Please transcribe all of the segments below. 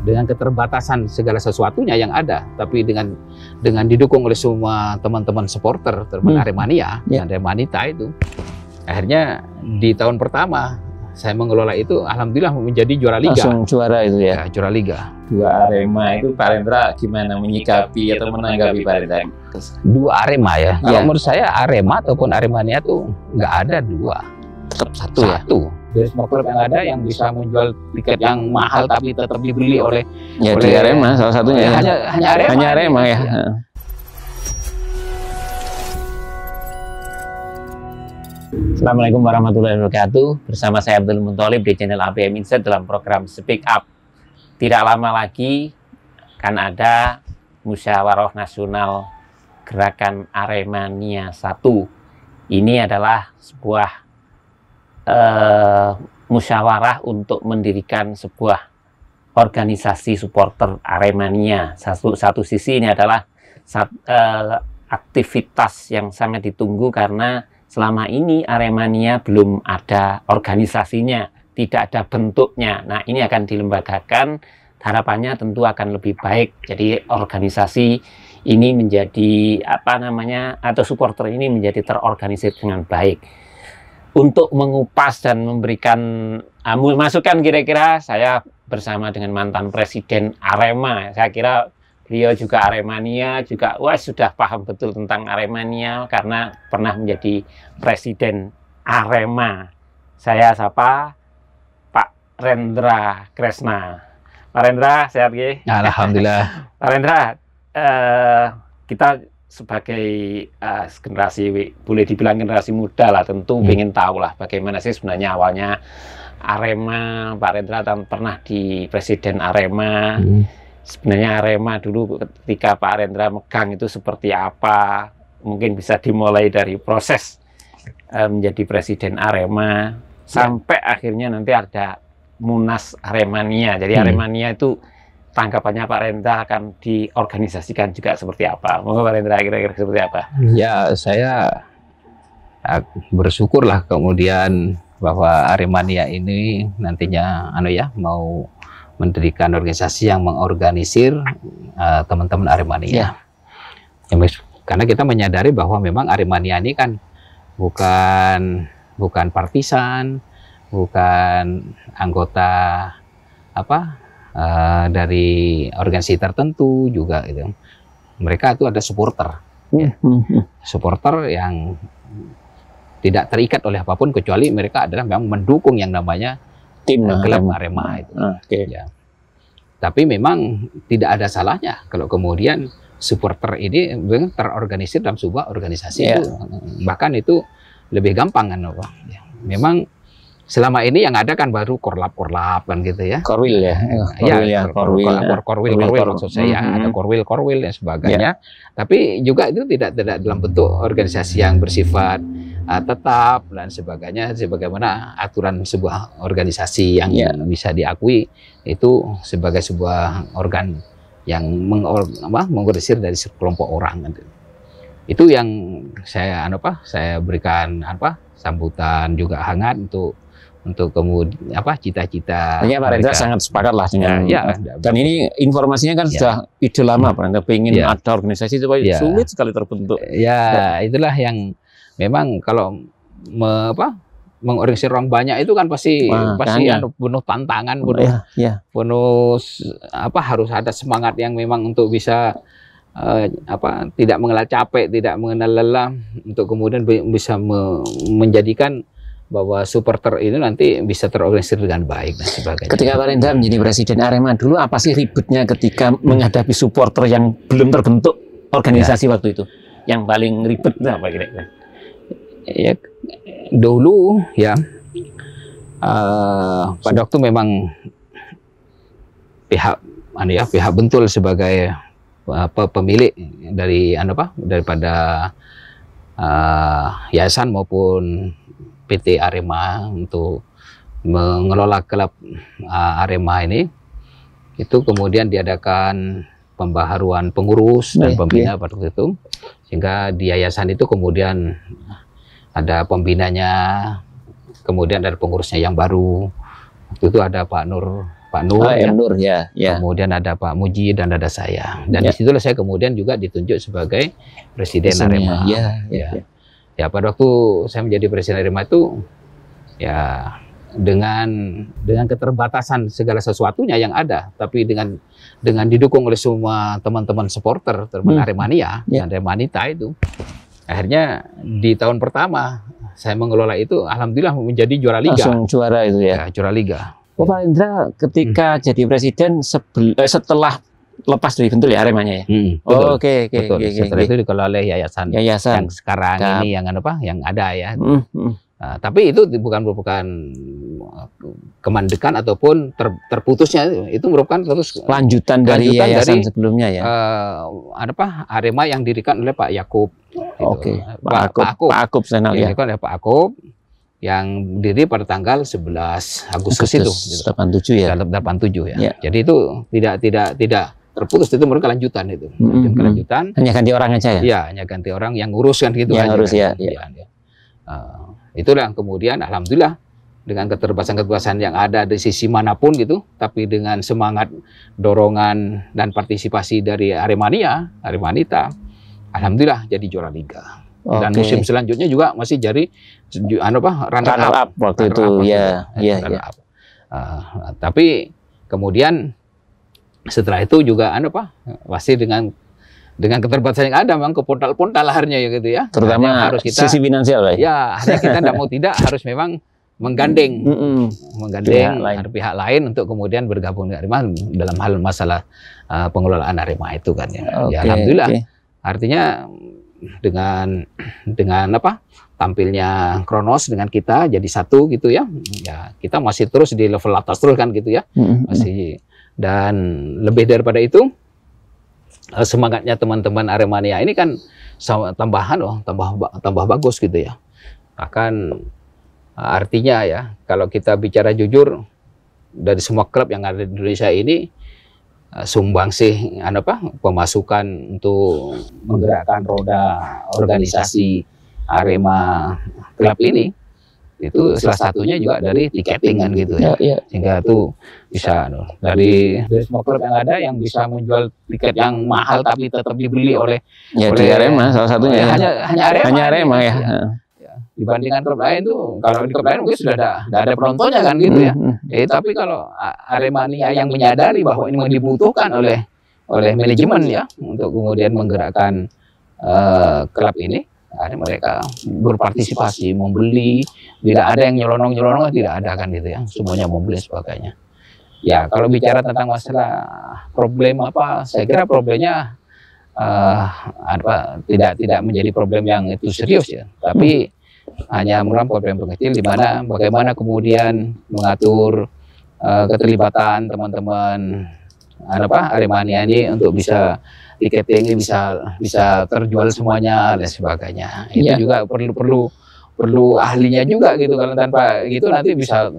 dengan keterbatasan segala sesuatunya yang ada, tapi dengan didukung oleh semua teman-teman supporter, teman Aremania dan Aremanita itu, akhirnya di tahun pertama saya mengelola itu, alhamdulillah menjadi juara liga. Langsung juara itu ya? Ya, juara liga. Dua Arema itu Pak Rendra gimana menyikapi atau menanggapi Pak Rendra? Dua Arema ya? Kalau menurut saya Arema ataupun Aremania tuh nggak ada dua. Tetap satu. Dari semua klub yang ada yang bisa menjual tiket yang mahal tapi tetap dibeli oleh Arema salah satunya. Hanya Arema ya. Assalamualaikum warahmatullahi wabarakatuh. Bersama saya Abdul Muntolib di channel APM Insight dalam program Speak Up. Tidak lama lagi akan ada musyawarah nasional Gerakan Aremania 1. Ini adalah sebuah musyawarah untuk mendirikan sebuah organisasi supporter Aremania. Satu sisi ini adalah aktivitas yang sangat ditunggu karena selama ini Aremania belum ada organisasinya, tidak ada bentuknya. Nah, ini akan dilembagakan, harapannya tentu akan lebih baik. Jadi organisasi ini menjadi atau supporter ini menjadi terorganisir dengan baik. Untuk mengupas dan memberikan masukan kira-kira, saya bersama dengan mantan presiden Arema. Saya kira beliau juga Aremania, juga sudah paham betul tentang Aremania karena pernah menjadi presiden Arema. Saya sapa Pak Rendra Kresna. Pak Rendra, sehat ya? Alhamdulillah. Pak Rendra, kita sebagai generasi, boleh dibilang generasi muda lah, tentu ingin tahu lah bagaimana sih sebenarnya awalnya Arema. Pak Rendra pernah di presiden Arema. Sebenarnya Arema dulu ketika Pak Rendra megang itu seperti apa? Mungkin bisa dimulai dari proses menjadi presiden Arema sampai akhirnya nanti ada Munas Aremania. Jadi Aremania itu tanggapannya Pak Rendra akan diorganisasikan juga seperti apa? Monggo Pak Rendra, kira-kira seperti apa? Ya, saya bersyukurlah kemudian bahwa Aremania ini nantinya mau mendirikan organisasi yang mengorganisir teman-teman Aremania. Karena kita menyadari bahwa memang Aremania ini kan bukan partisan, bukan anggota dari organisasi tertentu juga gitu. Mereka itu ada supporter, supporter yang tidak terikat oleh apapun kecuali mereka adalah memang mendukung yang namanya tim klub Arema itu. Ya. Tapi memang tidak ada salahnya kalau kemudian supporter ini terorganisir dalam sebuah organisasi itu, bahkan itu lebih gampang kan, Pak. Ya. Memang selama ini yang ada kan baru korlap kan gitu ya. Korwil ya. Korwil maksud saya. Ada korwil dan sebagainya. Tapi juga itu tidak dalam bentuk organisasi yang bersifat tetap dan sebagainya, sebagaimana aturan sebuah organisasi yang bisa diakui itu sebagai sebuah organ yang mengorganisir dari sekelompok orang. Itu yang saya saya berikan sambutan juga hangat untuk kemudian cita-cita. Pak Rendra sangat sepakat lah dengan dan ini informasinya kan sudah ide lama Pak Rendra pengen ada organisasi supaya sulit sekali terbentuk. Ya, itulah yang memang kalau mengorganisir orang banyak itu kan pasti penuh tantangan, penuh harus ada semangat yang memang untuk bisa tidak mengenal capek, tidak mengenal lelah, untuk kemudian bisa menjadikan bahwa supporter ini nanti bisa terorganisir dengan baik dan sebagainya. Ketika Pak Rendra menjadi presiden Arema dulu, apa sih ribetnya ketika menghadapi supporter yang belum terbentuk organisasi waktu itu? Yang paling ribet apa kira-kira? Ya, dulu pada waktu memang pihak Bentul sebagai pemilik dari daripada yayasan maupun PT Arema untuk mengelola klub Arema ini, itu kemudian diadakan pembaharuan pengurus dan pembina pada waktu itu, sehingga di yayasan itu kemudian ada pembinanya, kemudian ada pengurusnya yang baru. Waktu itu ada Pak Pak Nur, Nur ya. Kemudian ada Pak Muji dan ada saya. Dan disitulah saya kemudian juga ditunjuk sebagai Presiden Arema. Ya, pada waktu saya menjadi Presiden Arema itu ya dengan keterbatasan segala sesuatunya yang ada, tapi dengan didukung oleh semua teman-teman supporter, teman Aremania dan Aremanita itu, akhirnya di tahun pertama saya mengelola itu, alhamdulillah menjadi juara liga. Langsung juara itu ya. Juara liga. Pak Indra ketika jadi presiden setelah lepas dari Bentul ya Aremanya ya. Oke. Setelah itu dikelola oleh yayasan yang sekarang ini yang ada ya. Nah, tapi itu bukan merupakan kemandekan ataupun terputusnya, itu merupakan terus lanjutan dari yayasan sebelumnya ya. Arema yang didirikan oleh Pak Yakub. Gitu. Pak Akub Zainal ya. Didirikan oleh Pak Akub yang diri pada tanggal 11 Agustus itu. 87 ya. 87 ya. Jadi itu tidak terputus, itu mereka lanjutan itu. Kelanjutan. Hanya ganti orang aja ya? Iya, hanya ganti orang yang ngurus kan gitu. Yang ngurus ya. Itulah yang kemudian alhamdulillah dengan keterbatasan yang ada di sisi manapun gitu, tapi dengan semangat dorongan dan partisipasi dari Aremanita, alhamdulillah jadi juara liga. Dan musim selanjutnya juga masih jadi runner up waktu itu ya. Tapi kemudian setelah itu juga pasti dengan keterbatasan yang ada, memang kepontal-pontal akhirnya ya gitu ya. Terutama harus kita, sisi finansial ya. Ya, hanya kita tidak mau tidak harus memang menggandeng pihak lain untuk kemudian bergabung dengan Arema dalam hal masalah pengelolaan Arema itu kan ya. Alhamdulillah. Artinya dengan tampilnya Kronos dengan kita jadi satu gitu ya. Ya, kita masih terus di level atas terus kan gitu ya. Masih, dan lebih daripada itu semangatnya teman-teman Aremania ini kan tambah bagus gitu ya. Bahkan artinya ya, kalau kita bicara jujur, dari semua klub yang ada di Indonesia ini sumbangsih pemasukan untuk menggerakkan roda organisasi Arema klub ini itu salah satunya juga dari tiketing kan gitu ya. Sehingga itu bisa dari semua klub yang ada yang bisa menjual tiket yang mahal tapi tetap dibeli oleh Arema salah satunya hanya Arema ya. Dibandingkan klub lain tuh, kalau di klub lain mungkin sudah ada penontonnya kan gitu ya. Tapi kalau Aremania yang menyadari bahwa ini dibutuhkan oleh manajemen ya untuk kemudian menggerakkan klub ini, ada mereka berpartisipasi, membeli, tidak ada yang nyelonong tidak ada kan gitu ya, semuanya membeli sebagainya. Ya, kalau bicara tentang masalah problem saya kira problemnya tidak menjadi problem yang itu serius ya, tapi hanya merupakan problem kecil di mana bagaimana kemudian mengatur keterlibatan teman-teman Aremania ini untuk bisa tiketing ini bisa terjual semuanya dan sebagainya. Itu juga perlu ahlinya juga gitu, kalau tanpa gitu nanti bisa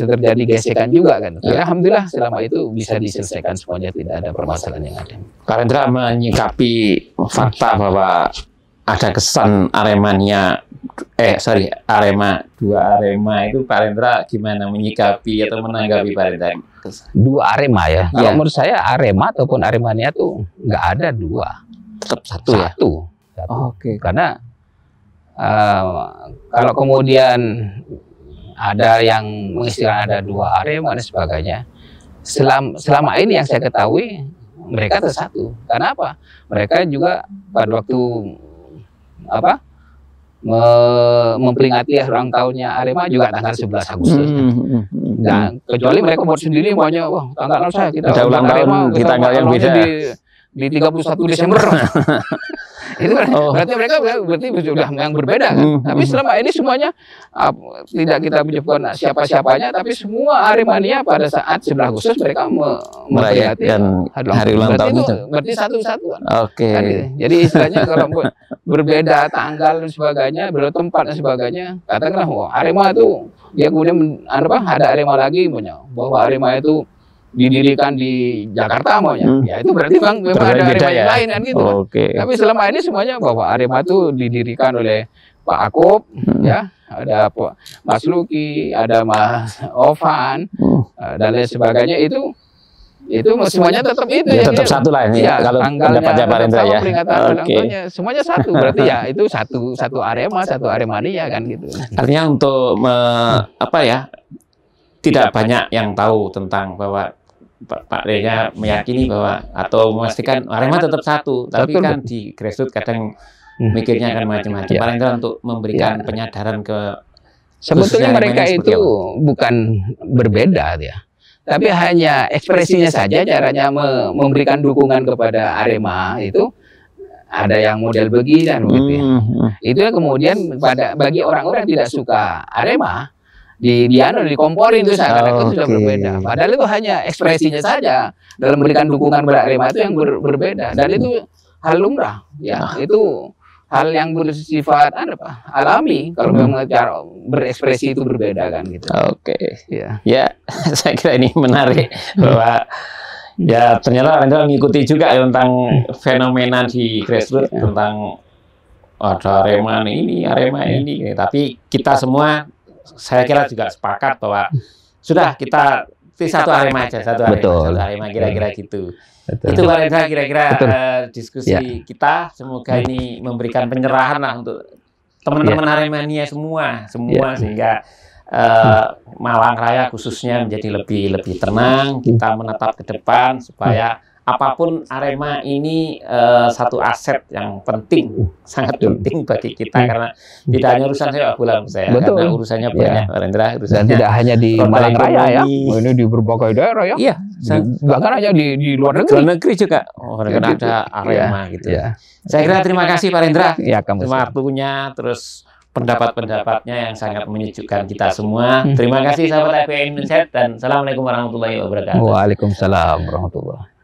terjadi gesekan juga kan. Alhamdulillah selama itu bisa diselesaikan semuanya, tidak ada permasalahan yang ada. Pak Rendra menyikapi fakta bahwa ada kesan Arema itu, Pak Rendra gimana menyikapi atau menanggapi Pak Rendra? Dua Arema ya. Kalau menurut saya Arema ataupun Aremania tuh nggak ada dua, tetap satu. Karena kalau kemudian ada yang mengistilahkan ada dua Arema dan sebagainya, selama ini yang saya ketahui mereka tersatu. Karena apa? Mereka juga pada waktu memperingati ulang tahunnya Arema juga tanggal 11 Agustus. Nah, kecuali mereka buat sendiri banyak, tanggal saya kita ada ulang tahun di tanggal yang beda di 31 Desember. Itu berarti mereka sudah yang berbeda kan. Tapi selama ini semuanya tidak kita menyebutkan siapa-siapanya, tapi semua Aremania pada saat 11 Agustus mereka merayakan hari ulang tahun itu. Berarti satu-satuan. Kan, jadi istilahnya kalau berbeda tanggal dan sebagainya, berbeda tempat dan sebagainya, katakanlah Arema itu dia kemudian ada Arema lagi bahwa Arema itu didirikan di Jakarta ya itu berarti memang ada Arema yang lain kan gitu. Tapi selama ini semuanya bahwa Arema itu didirikan oleh Pak Akub ya, ada Mas Luki, ada Mas Ovan, dan lain sebagainya, itu semuanya tetap itu ya, tetap satu lah ini ya, kalau pendapatnya Pak Rendra ya. Semuanya satu, berarti ya itu satu Arema, satu Aremania kan gitu. Artinya untuk tidak banyak yang tahu tentang bahwa Pak Reza meyakini bahwa atau memastikan Arema tetap satu, tapi kan di grassroots kadang mikirnya akan macam-macam. Pak Rendra untuk memberikan penyadaran ke sebetulnya mereka itu bukan berbeda ya. Tapi hanya ekspresinya saja, caranya memberikan dukungan kepada Arema itu ada yang model begini dan begitu ya. Itu kemudian bagi orang-orang yang tidak suka Arema dikomporin itu seakan-akan itu sudah berbeda. Padahal itu hanya ekspresinya saja dalam memberikan dukungan kepada Arema itu yang berbeda, dan itu hal lumrah ya. Itu hal yang bersifat alami kalau memang cara berekspresi itu berbeda kan gitu. Ya, saya kira ini menarik bahwa ya ternyata Anda mengikuti juga tentang fenomena di grassroots tentang ada Arema ini, tapi kita semua saya kira juga sepakat bahwa sudah kita satu Arema aja, satu Arema kira-kira gitu. Itu Pak Rendra kira-kira diskusi kita, semoga ini memberikan pencerahan lah untuk teman-teman Aremania semua sehingga Malang Raya khususnya menjadi lebih tenang, kita menatap ke depan supaya apapun Arema ini satu aset yang penting, sangat penting bagi kita karena tidak hanya urusan sepak bola karena urusannya banyak Pak Rendra, dan tidak hanya di Malang Raya ya, ini di berbagai daerah ya. Iya, bahkan aja di luar negeri juga ada Arema gitu. Saya kira terima kasih Pak Rendra waktunya, terus pendapat-pendapatnya yang sangat menyejukkan kita semua. Terima kasih sahabat FPI Indonesia dan assalamualaikum warahmatullahi wabarakatuh. Waalaikumsalam warahmatullahi wabarakatuh.